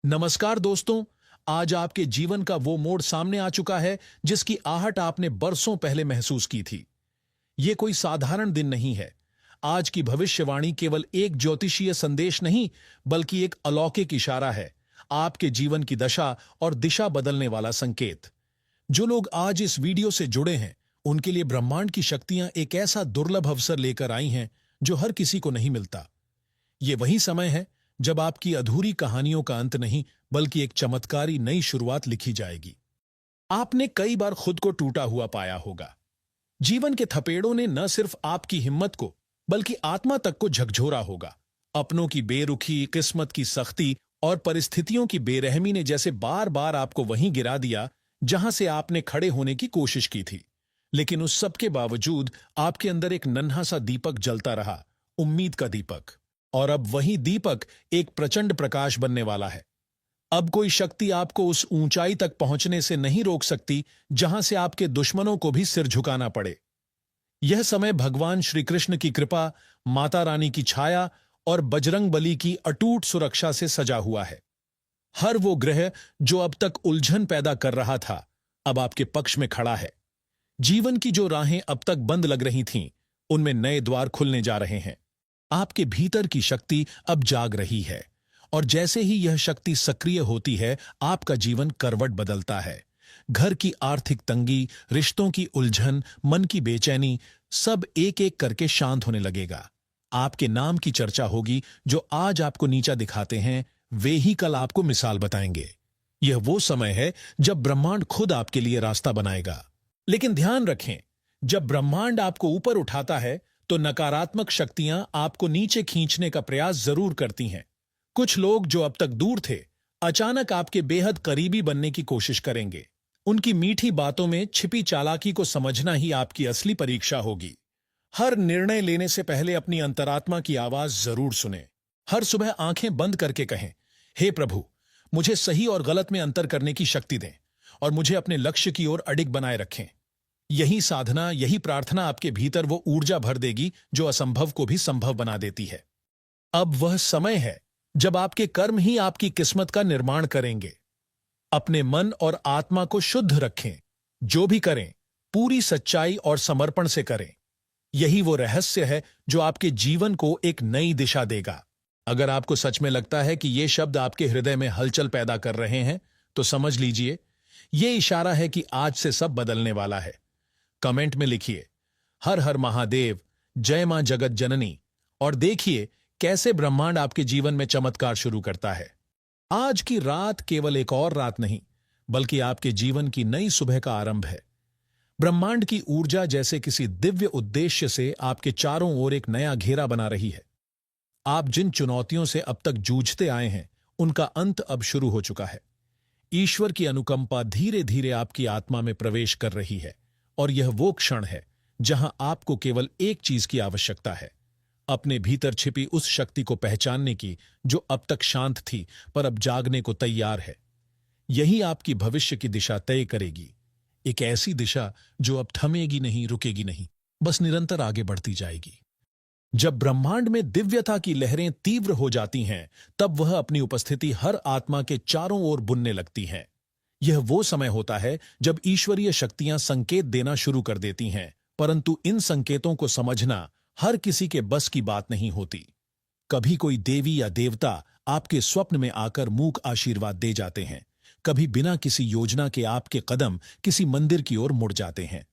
नमस्कार दोस्तों। आज आपके जीवन का वो मोड़ सामने आ चुका है जिसकी आहट आपने बरसों पहले महसूस की थी। ये कोई साधारण दिन नहीं है। आज की भविष्यवाणी केवल एक ज्योतिषीय संदेश नहीं, बल्कि एक अलौकिक इशारा है, आपके जीवन की दशा और दिशा बदलने वाला संकेत। जो लोग आज इस वीडियो से जुड़े हैं, उनके लिए ब्रह्मांड की शक्तियां एक ऐसा दुर्लभ अवसर लेकर आई हैं जो हर किसी को नहीं मिलता। ये वही समय है जब आपकी अधूरी कहानियों का अंत नहीं, बल्कि एक चमत्कारी नई शुरुआत लिखी जाएगी। आपने कई बार खुद को टूटा हुआ पाया होगा। जीवन के थपेड़ों ने न सिर्फ आपकी हिम्मत को, बल्कि आत्मा तक को झकझोरा होगा। अपनों की बेरुखी, किस्मत की सख्ती और परिस्थितियों की बेरहमी ने जैसे बार बार आपको वहीं गिरा दिया जहां से आपने खड़े होने की कोशिश की थी। लेकिन उस सब के बावजूद आपके अंदर एक नन्हा सा दीपक जलता रहा, उम्मीद का दीपक। और अब वही दीपक एक प्रचंड प्रकाश बनने वाला है। अब कोई शक्ति आपको उस ऊंचाई तक पहुंचने से नहीं रोक सकती जहां से आपके दुश्मनों को भी सिर झुकाना पड़े। यह समय भगवान श्री कृष्ण की कृपा, माता रानी की छाया और बजरंग बली की अटूट सुरक्षा से सजा हुआ है। हर वो ग्रह जो अब तक उलझन पैदा कर रहा था, अब आपके पक्ष में खड़ा है। जीवन की जो राहें अब तक बंद लग रही थीं, उनमें नए द्वार खुलने जा रहे हैं। आपके भीतर की शक्ति अब जाग रही है, और जैसे ही यह शक्ति सक्रिय होती है, आपका जीवन करवट बदलता है। घर की आर्थिक तंगी, रिश्तों की उलझन, मन की बेचैनी, सब एक एक करके शांत होने लगेगा। आपके नाम की चर्चा होगी। जो आज आपको नीचा दिखाते हैं, वे ही कल आपको मिसाल बताएंगे। यह वो समय है जब ब्रह्मांड खुद आपके लिए रास्ता बनाएगा। लेकिन ध्यान रखें, जब ब्रह्मांड आपको ऊपर उठाता है, तो नकारात्मक शक्तियां आपको नीचे खींचने का प्रयास जरूर करती हैं। कुछ लोग जो अब तक दूर थे, अचानक आपके बेहद करीबी बनने की कोशिश करेंगे। उनकी मीठी बातों में छिपी चालाकी को समझना ही आपकी असली परीक्षा होगी। हर निर्णय लेने से पहले अपनी अंतरात्मा की आवाज जरूर सुने। हर सुबह आंखें बंद करके कहें, हे प्रभु, मुझे सही और गलत में अंतर करने की शक्ति दें और मुझे अपने लक्ष्य की ओर अडिग बनाए रखें। यही साधना, यही प्रार्थना आपके भीतर वो ऊर्जा भर देगी जो असंभव को भी संभव बना देती है। अब वह समय है जब आपके कर्म ही आपकी किस्मत का निर्माण करेंगे। अपने मन और आत्मा को शुद्ध रखें। जो भी करें, पूरी सच्चाई और समर्पण से करें। यही वो रहस्य है जो आपके जीवन को एक नई दिशा देगा। अगर आपको सच में लगता है कि ये शब्द आपके हृदय में हलचल पैदा कर रहे हैं, तो समझ लीजिए, ये इशारा है कि आज से सब बदलने वाला है। कमेंट में लिखिए, हर हर महादेव, जय मां जगत जननी, और देखिए कैसे ब्रह्मांड आपके जीवन में चमत्कार शुरू करता है। आज की रात केवल एक और रात नहीं, बल्कि आपके जीवन की नई सुबह का आरंभ है। ब्रह्मांड की ऊर्जा जैसे किसी दिव्य उद्देश्य से आपके चारों ओर एक नया घेरा बना रही है। आप जिन चुनौतियों से अब तक जूझते आए हैं, उनका अंत अब शुरू हो चुका है। ईश्वर की अनुकंपा धीरे धीरे आपकी आत्मा में प्रवेश कर रही है, और यह वो क्षण है जहां आपको केवल एक चीज की आवश्यकता है, अपने भीतर छिपी उस शक्ति को पहचानने की जो अब तक शांत थी पर अब जागने को तैयार है। यही आपकी भविष्य की दिशा तय करेगी। एक ऐसी दिशा जो अब थमेगी नहीं, रुकेगी नहीं, बस निरंतर आगे बढ़ती जाएगी। जब ब्रह्मांड में दिव्यता की लहरें तीव्र हो जाती हैं, तब वह अपनी उपस्थिति हर आत्मा के चारों ओर बुनने लगती हैं। यह वो समय होता है जब ईश्वरीय शक्तियां संकेत देना शुरू कर देती हैं, परंतु इन संकेतों को समझना हर किसी के बस की बात नहीं होती। कभी कोई देवी या देवता आपके स्वप्न में आकर मूक आशीर्वाद दे जाते हैं। कभी बिना किसी योजना के आपके कदम किसी मंदिर की ओर मुड़ जाते हैं।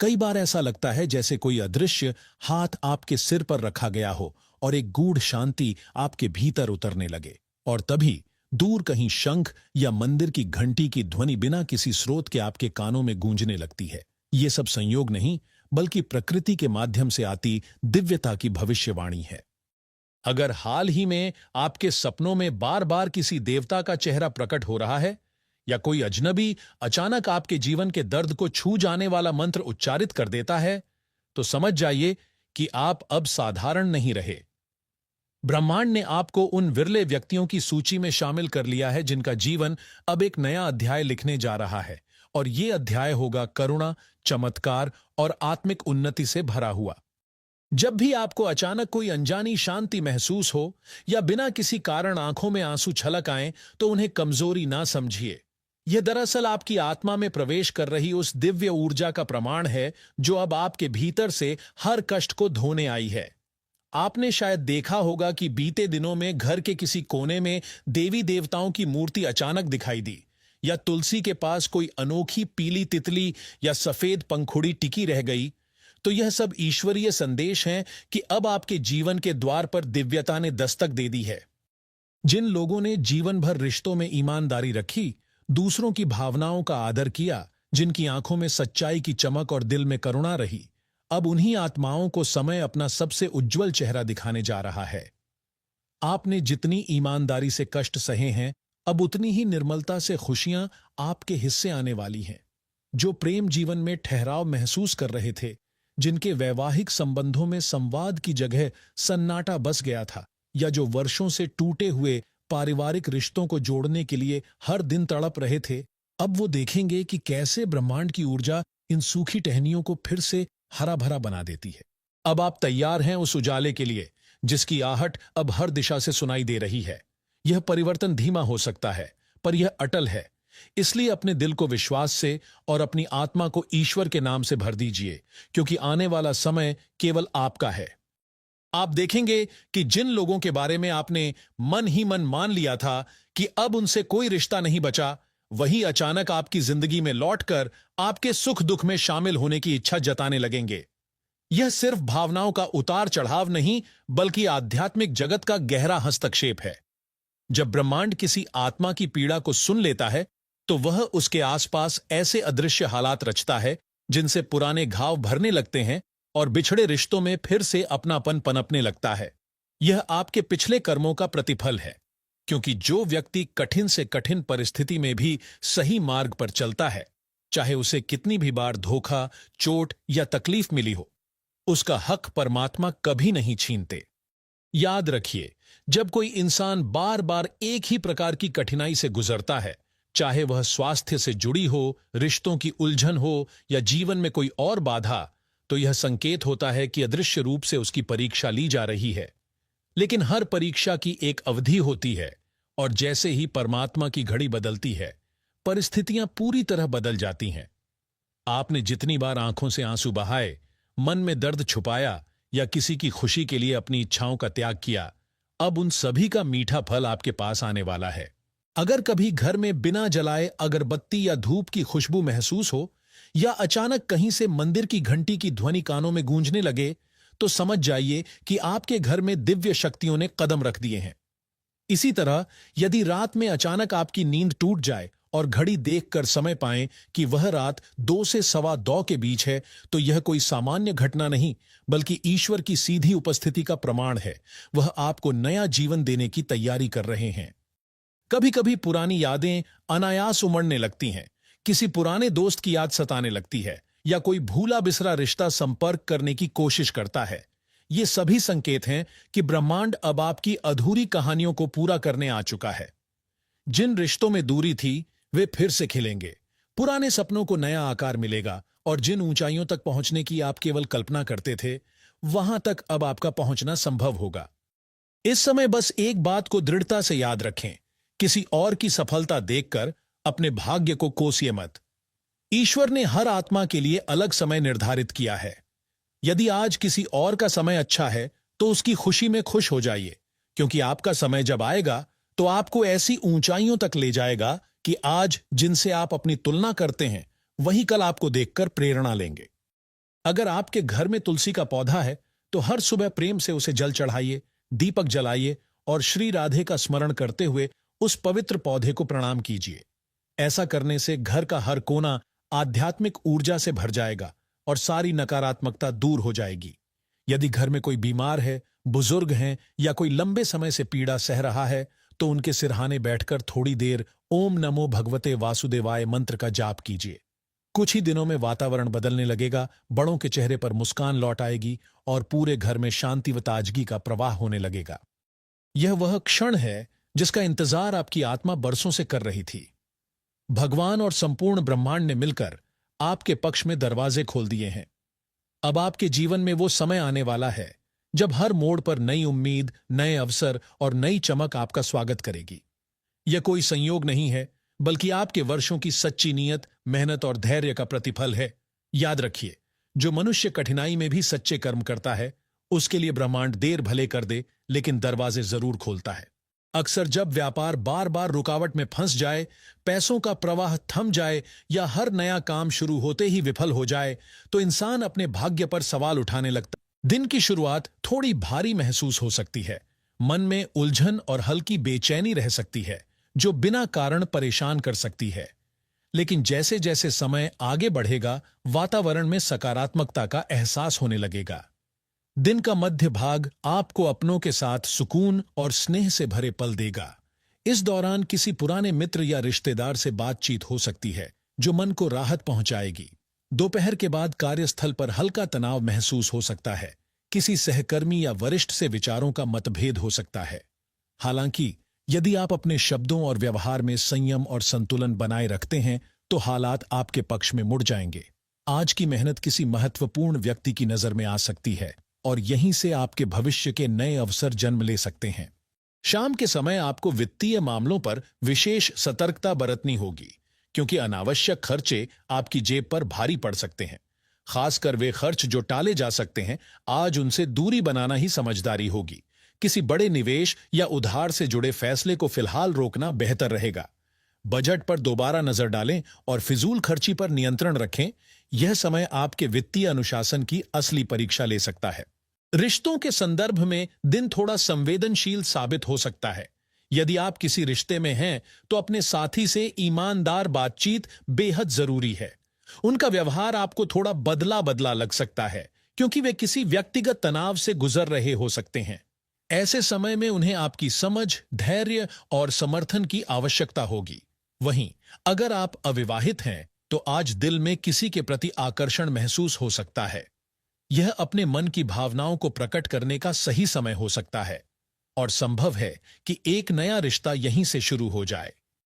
कई बार ऐसा लगता है जैसे कोई अदृश्य हाथ आपके सिर पर रखा गया हो और एक गूढ़ शांति आपके भीतर उतरने लगे। और तभी दूर कहीं शंख या मंदिर की घंटी की ध्वनि बिना किसी स्रोत के आपके कानों में गूंजने लगती है। ये सब संयोग नहीं, बल्कि प्रकृति के माध्यम से आती दिव्यता की भविष्यवाणी है। अगर हाल ही में आपके सपनों में बार बार किसी देवता का चेहरा प्रकट हो रहा है, या कोई अजनबी अचानक आपके जीवन के दर्द को छू जाने वाला मंत्र उच्चारित कर देता है, तो समझ जाइए कि आप अब साधारण नहीं रहे। ब्रह्मांड ने आपको उन विरले व्यक्तियों की सूची में शामिल कर लिया है जिनका जीवन अब एक नया अध्याय लिखने जा रहा है, और ये अध्याय होगा करुणा, चमत्कार और आत्मिक उन्नति से भरा हुआ। जब भी आपको अचानक कोई अनजानी शांति महसूस हो या बिना किसी कारण आंखों में आंसू छलक आएं, तो उन्हें कमजोरी ना समझिए। यह दरअसल आपकी आत्मा में प्रवेश कर रही उस दिव्य ऊर्जा का प्रमाण है जो अब आपके भीतर से हर कष्ट को धोने आई है। आपने शायद देखा होगा कि बीते दिनों में घर के किसी कोने में देवी देवताओं की मूर्ति अचानक दिखाई दी, या तुलसी के पास कोई अनोखी पीली तितली या सफेद पंखुड़ी टिकी रह गई। तो यह सब ईश्वरीय संदेश हैं कि अब आपके जीवन के द्वार पर दिव्यता ने दस्तक दे दी है। जिन लोगों ने जीवन भर रिश्तों में ईमानदारी रखी, दूसरों की भावनाओं का आदर किया, जिनकी आंखों में सच्चाई की चमक और दिल में करुणा रही, अब उन्हीं आत्माओं को समय अपना सबसे उज्जवल चेहरा दिखाने जा रहा है। आपने जितनी ईमानदारी से कष्ट सहे हैं, अब उतनी ही निर्मलता से खुशियां आपके हिस्से आने वाली हैं। जो प्रेम जीवन में ठहराव महसूस कर रहे थे, जिनके वैवाहिक संबंधों में संवाद की जगह सन्नाटा बस गया था, या जो वर्षों से टूटे हुए पारिवारिक रिश्तों को जोड़ने के लिए हर दिन तड़प रहे थे, अब वो देखेंगे कि कैसे ब्रह्मांड की ऊर्जा इन सूखी टहनियों को फिर से हरा भरा बना देती है। अब आप तैयार हैं उस उजाले के लिए जिसकी आहट अब हर दिशा से सुनाई दे रही है। यह परिवर्तन धीमा हो सकता है, पर यह अटल है। इसलिए अपने दिल को विश्वास से और अपनी आत्मा को ईश्वर के नाम से भर दीजिए, क्योंकि आने वाला समय केवल आपका है। आप देखेंगे कि जिन लोगों के बारे में आपने मन ही मन मान लिया था कि अब उनसे कोई रिश्ता नहीं बचा, वही अचानक आपकी जिंदगी में लौटकर आपके सुख दुख में शामिल होने की इच्छा जताने लगेंगे। यह सिर्फ भावनाओं का उतार चढ़ाव नहीं, बल्कि आध्यात्मिक जगत का गहरा हस्तक्षेप है। जब ब्रह्मांड किसी आत्मा की पीड़ा को सुन लेता है, तो वह उसके आसपास ऐसे अदृश्य हालात रचता है जिनसे पुराने घाव भरने लगते हैं और बिछड़े रिश्तों में फिर से अपनापन पनपने लगता है। यह आपके पिछले कर्मों का प्रतिफल है, क्योंकि जो व्यक्ति कठिन से कठिन परिस्थिति में भी सही मार्ग पर चलता है, चाहे उसे कितनी भी बार धोखा, चोट या तकलीफ मिली हो, उसका हक परमात्मा कभी नहीं छीनते। याद रखिए, जब कोई इंसान बार बार एक ही प्रकार की कठिनाई से गुजरता है, चाहे वह स्वास्थ्य से जुड़ी हो, रिश्तों की उलझन हो या जीवन में कोई और बाधा, तो यह संकेत होता है कि अदृश्य रूप से उसकी परीक्षा ली जा रही है। लेकिन हर परीक्षा की एक अवधि होती है, और जैसे ही परमात्मा की घड़ी बदलती है, परिस्थितियां पूरी तरह बदल जाती हैं। आपने जितनी बार आंखों से आंसू बहाए, मन में दर्द छुपाया या किसी की खुशी के लिए अपनी इच्छाओं का त्याग किया, अब उन सभी का मीठा फल आपके पास आने वाला है। अगर कभी घर में बिना जलाए अगरबत्ती या धूप की खुशबू महसूस हो, या अचानक कहीं से मंदिर की घंटी की ध्वनि कानों में गूंजने लगे, तो समझ जाइए कि आपके घर में दिव्य शक्तियों ने कदम रख दिए हैं। इसी तरह यदि रात में अचानक आपकी नींद टूट जाए और घड़ी देखकर समय पाएं कि वह रात 2 से सवा 2 के बीच है, तो यह कोई सामान्य घटना नहीं, बल्कि ईश्वर की सीधी उपस्थिति का प्रमाण है। वह आपको नया जीवन देने की तैयारी कर रहे हैं। कभी कभी पुरानी यादें अनायास उमड़ने लगती हैं, किसी पुराने दोस्त की याद सताने लगती है, या कोई भूला बिसरा रिश्ता संपर्क करने की कोशिश करता है। ये सभी संकेत हैं कि ब्रह्मांड अब आपकी अधूरी कहानियों को पूरा करने आ चुका है। जिन रिश्तों में दूरी थी, वे फिर से खिलेंगे, पुराने सपनों को नया आकार मिलेगा, और जिन ऊंचाइयों तक पहुंचने की आप केवल कल्पना करते थे, वहां तक अब आपका पहुंचना संभव होगा। इस समय बस एक बात को दृढ़ता से याद रखें, किसी और की सफलता देखकर अपने भाग्य को कोसिए मत। ईश्वर ने हर आत्मा के लिए अलग समय निर्धारित किया है। यदि आज किसी और का समय अच्छा है, तो उसकी खुशी में खुश हो जाइए, क्योंकि आपका समय जब आएगा तो आपको ऐसी ऊंचाइयों तक ले जाएगा कि आज जिनसे आप अपनी तुलना करते हैं, वही कल आपको देखकर प्रेरणा लेंगे। अगर आपके घर में तुलसी का पौधा है, तो हर सुबह प्रेम से उसे जल चढ़ाइए, दीपक जलाइए और श्री राधे का स्मरण करते हुए उस पवित्र पौधे को प्रणाम कीजिए। ऐसा करने से घर का हर कोना आध्यात्मिक ऊर्जा से भर जाएगा और सारी नकारात्मकता दूर हो जाएगी। यदि घर में कोई बीमार है, बुजुर्ग हैं या कोई लंबे समय से पीड़ा सह रहा है, तो उनके सिरहाने बैठकर थोड़ी देर ओम नमो भगवते वासुदेवाय मंत्र का जाप कीजिए। कुछ ही दिनों में वातावरण बदलने लगेगा, बड़ों के चेहरे पर मुस्कान लौट आएगी और पूरे घर में शांति व ताजगी का प्रवाह होने लगेगा। यह वह क्षण है जिसका इंतजार आपकी आत्मा बरसों से कर रही थी। भगवान और संपूर्ण ब्रह्मांड ने मिलकर आपके पक्ष में दरवाजे खोल दिए हैं। अब आपके जीवन में वो समय आने वाला है जब हर मोड़ पर नई उम्मीद, नए अवसर और नई चमक आपका स्वागत करेगी। यह कोई संयोग नहीं है, बल्कि आपके वर्षों की सच्ची नीयत, मेहनत और धैर्य का प्रतिफल है। याद रखिए, जो मनुष्य कठिनाई में भी सच्चे कर्म करता है, उसके लिए ब्रह्मांड देर भले कर दे, लेकिन दरवाजे जरूर खोलता है। अक्सर जब व्यापार बार बार रुकावट में फंस जाए, पैसों का प्रवाह थम जाए या हर नया काम शुरू होते ही विफल हो जाए, तो इंसान अपने भाग्य पर सवाल उठाने लगता है। दिन की शुरुआत थोड़ी भारी महसूस हो सकती है। मन में उलझन और हल्की बेचैनी रह सकती है, जो बिना कारण परेशान कर सकती है। लेकिन जैसे जैसे समय आगे बढ़ेगा, वातावरण में सकारात्मकता का एहसास होने लगेगा। दिन का मध्य भाग आपको अपनों के साथ सुकून और स्नेह से भरे पल देगा। इस दौरान किसी पुराने मित्र या रिश्तेदार से बातचीत हो सकती है, जो मन को राहत पहुंचाएगी। दोपहर के बाद कार्यस्थल पर हल्का तनाव महसूस हो सकता है। किसी सहकर्मी या वरिष्ठ से विचारों का मतभेद हो सकता है। हालांकि यदि आप अपने शब्दों और व्यवहार में संयम और संतुलन बनाए रखते हैं, तो हालात आपके पक्ष में मुड़ जाएंगे। आज की मेहनत किसी महत्वपूर्ण व्यक्ति की नजर में आ सकती है और यहीं से आपके भविष्य के नए अवसर जन्म ले सकते हैं। शाम के समय आपको वित्तीय मामलों पर विशेष सतर्कता बरतनी होगी, क्योंकि अनावश्यक खर्चे आपकी जेब पर भारी पड़ सकते हैं। खासकर वे खर्च जो टाले जा सकते हैं, आज उनसे दूरी बनाना ही समझदारी होगी। किसी बड़े निवेश या उधार से जुड़े फैसले को फिलहाल रोकना बेहतर रहेगा। बजट पर दोबारा नजर डालें और फिजूल खर्ची पर नियंत्रण रखें। यह समय आपके वित्तीय अनुशासन की असली परीक्षा ले सकता है। रिश्तों के संदर्भ में दिन थोड़ा संवेदनशील साबित हो सकता है। यदि आप किसी रिश्ते में हैं, तो अपने साथी से ईमानदार बातचीत बेहद जरूरी है। उनका व्यवहार आपको थोड़ा बदला बदला लग सकता है, क्योंकि वे किसी व्यक्तिगत तनाव से गुजर रहे हो सकते हैं। ऐसे समय में उन्हें आपकी समझ, धैर्य और समर्थन की आवश्यकता होगी। वहीं अगर आप अविवाहित हैं, तो आज दिल में किसी के प्रति आकर्षण महसूस हो सकता है। यह अपने मन की भावनाओं को प्रकट करने का सही समय हो सकता है और संभव है कि एक नया रिश्ता यहीं से शुरू हो जाए।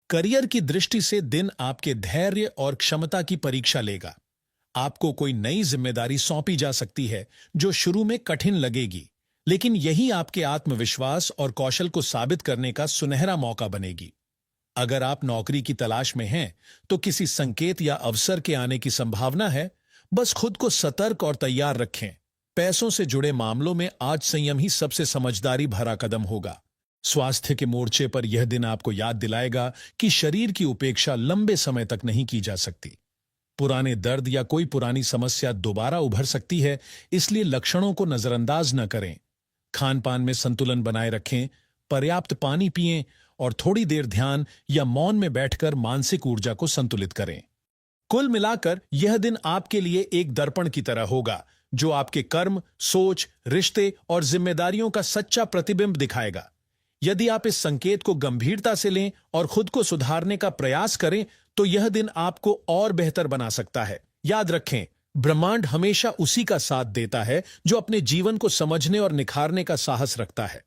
करियर की दृष्टि से दिन आपके धैर्य और क्षमता की परीक्षा लेगा। आपको कोई नई जिम्मेदारी सौंपी जा सकती है, जो शुरू में कठिन लगेगी, लेकिन यही आपके आत्मविश्वास और कौशल को साबित करने का सुनहरा मौका बनेगी। अगर आप नौकरी की तलाश में हैं, तो किसी संकेत या अवसर के आने की संभावना है। बस खुद को सतर्क और तैयार रखें। पैसों से जुड़े मामलों में आज संयम ही सबसे समझदारी भरा कदम होगा। स्वास्थ्य के मोर्चे पर यह दिन आपको याद दिलाएगा कि शरीर की उपेक्षा लंबे समय तक नहीं की जा सकती। पुराने दर्द या कोई पुरानी समस्या दोबारा उभर सकती है, इसलिए लक्षणों को नजरअंदाज न करें। खान पान में संतुलन बनाए रखें, पर्याप्त पानी पिएं और थोड़ी देर ध्यान या मौन में बैठकर मानसिक ऊर्जा को संतुलित करें। कुल मिलाकर यह दिन आपके लिए एक दर्पण की तरह होगा, जो आपके कर्म, सोच, रिश्ते और जिम्मेदारियों का सच्चा प्रतिबिंब दिखाएगा। यदि आप इस संकेत को गंभीरता से लें और खुद को सुधारने का प्रयास करें, तो यह दिन आपको और बेहतर बना सकता है। याद रखें, ब्रह्मांड हमेशा उसी का साथ देता है जो अपने जीवन को समझने और निखारने का साहस रखता है।